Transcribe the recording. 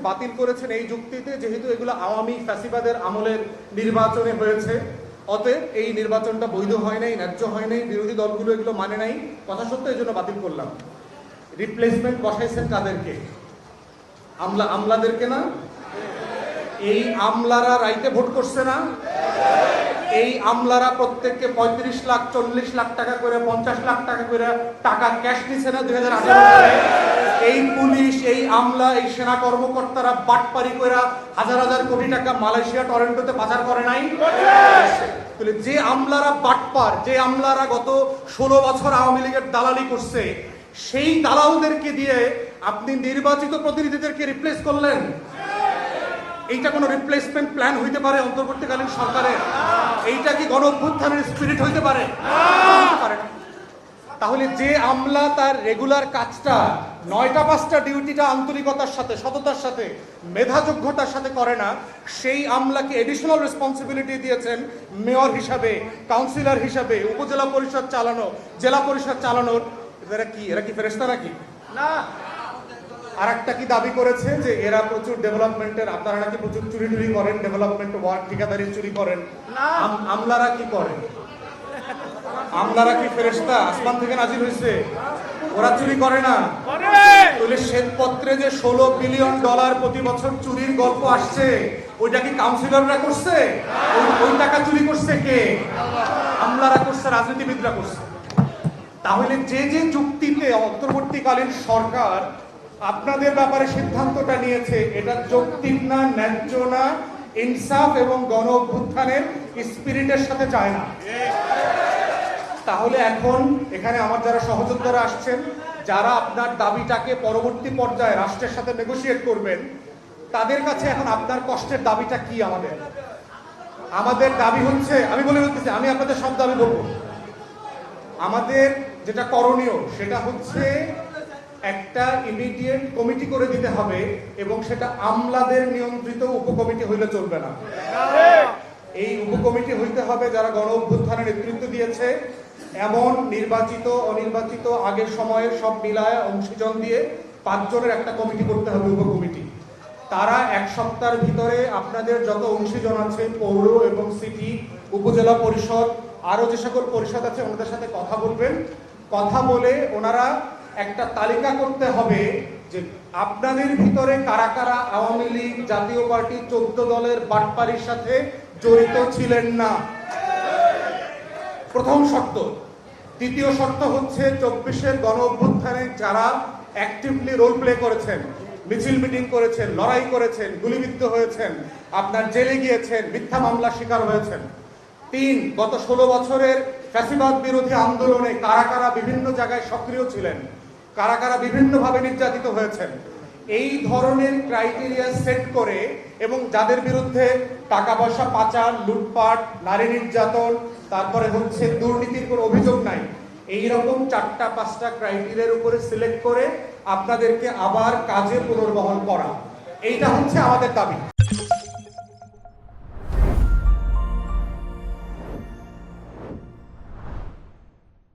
বাতিল করেছেন এই যুক্তিতে, যেহেতু এগুলো আওয়ামী ফ্যাসিবাদের আমলের নির্বাচনে হয়েছে, অতএব এই নির্বাচনটা বৈধ হয় নাই, ন্যায্য হয় নাই, বিরোধী দলগুলো এগুলো মানে নাই, কথা সত্য এই জন্য বাতিল করলাম। রিপ্লেসমেন্ট বসাইছেন কাদেরকে? আমলাদেরকে না? এই আমলারা রাইতে ভোট করছে না? এই আমলারা প্রত্যেককে 35 লাখ 40 লাখ টাকা করে 50 লাখ টাকা করে টাকা ক্যাশ দিচ্ছে না 2018 সালে? এই পুলিশ, এই আমলা, এই সেনা কর্মকর্তারা বাটপারি করে হাজার হাজার কোটি টাকা মালয়েশিয়া টরেন্টোতে পাচার করে নাই? তাহলে যে আমলারা বাটপার, যে আমলারা গত 16 বছর আওয়ামী লীগের দালালি করছে, সেই দালালদেরকে দিয়ে আপনি নির্বাচিত প্রতিনিধিদেরকে রিপ্লেস করলেন। এইটা কোনো রিপ্লেসমেন্ট প্ল্যান হইতে পারে অন্তর্বর্তীকালীন সরকারের? এইটা কি গণ অভ্যুত্থানের স্পিরিট হইতে পারে? তাহলে যে আমলা তার রেগুলার কাজটা 9টা 5টা ডিউটিটা আন্তরিকতার সাথে, সততার সাথে, মেধাযোগ্যতার সাথে করে না, সেই আমলাকে এডিশনাল রেসপন্সিবিলিটি দিয়েছেন মেয়র হিসাবে, কাউন্সিলর হিসাবে, উপজেলা পরিষদ চালানো, জেলা পরিষদ চালানোর। এরা কি ফেরেশতা নাকি? না। আর একটা কি দাবি করেছে যে এরা প্রচুর ডেভেলপমেন্টের, আপনারা নাকি প্রচুর চুরি টুরি করেন, ডেভেলপমেন্ট ওয়ার্ক ঠিকাদারি চুরি করেন। আমলারা কি করে? আমলারা কি ফেরেশতা আসমান থেকে নাজিল হয়েছে? ওরা চুরি করে না? তাহলে শ্বেতপত্রে যে $16 বিলিয়ন প্রতি বছর চুরির গল্প আসছে, ওইটা কি কাউন্সিলররা করছে? ওই টাকা চুরি করছে কে? আমলারা করছে, রাজনীতিবিদরা করছে। তাহলে যে যে যুক্তিতে অন্তর্বর্তীকালীন সরকার আপনাদের ব্যাপারে সিদ্ধান্তটা নিয়েছে, এটা যৌক্তিক না, ন্যায্য না, ইনসাফ এবং গণ অভ্যুত্থানের স্পিরিটের সাথে যায় না। তাহলে এখন এখানে আমার যারা সহযোদ্ধারা আসছেন, যারা আপনার দাবিটাকে পরবর্তী পর্যায়ে রাষ্ট্রের সাথে নেগোশিয়েট করবেন, তাদের কাছে এখন আপনার কষ্টের দাবিটা কি? আমাদের দাবি হচ্ছে, আমি বলে বলতেছি, আমি আপনাদের সব দাবি বলবো। আমাদের যেটা করণীয় সেটা হচ্ছে একটা ইমিডিয়েট কমিটি করে দিতে হবে, এবং সেটা আমলাদের নিয়ন্ত্রিত উপকমিটি হইলে চলবে না। এই উপকমিটি হইতে হবে যারা গণ অভ্যুত্থানের নেতৃত্ব দিয়েছে, এমন নির্বাচিত অনির্বাচিত আগের সময়ের সব মিলায় অংশীজন দিয়ে 5 জনের একটা কমিটি করতে হবে, উপকমিটি। তারা 1 সপ্তাহের ভিতরে আপনাদের যত অংশীজন আছে, পৌর এবং সিটি, উপজেলা পরিষদ, আরো যে সকল পরিষদ আছে, ওনাদের সাথে কথা বলবেন। কথা বলে ওনারা একটা তালিকা করতে হবে যে আপনাদের ভিতরে কারা কারা আওয়ামী লীগ, জাতীয় পার্টি, 14 দলের বাটপারির সাথে জড়িত ছিলেন না, প্রথম শর্ত। দ্বিতীয় শর্ত হচ্ছে 24-এর গণ অভ্যুত্থানে যারা অ্যাক্টিভলি রোল প্লে করেছেন, মিছিল মিটিং করেছেন, লড়াই করেছেন, গুলিবিদ্ধ হয়েছেন, আপনার জেলে গিয়েছেন, মিথ্যা মামলা শিকার হয়েছেন। 3, গত 16 বছরের ফ্যাসিবাদ বিরোধী আন্দোলনে কারা কারা বিভিন্ন জায়গায় সক্রিয় ছিলেন, কারা কারা বিভিন্নভাবে নির্যাতিত হয়েছেন। এই ধরনের ক্রাইটেরিয়া সেট করে, এবং যাদের বিরুদ্ধে টাকা পয়সা পাচার, লুটপাট, নারী নির্যাতন, তারপরে হচ্ছে দুর্নীতির কোনো অভিযোগ নাই, এইরকম 4টা 5টা ক্রাইটেরিয়ার উপরে সিলেক্ট করে আপনাদেরকে আবার কাজে পুনর্বহল করা, এইটা হচ্ছে আমাদের দাবি।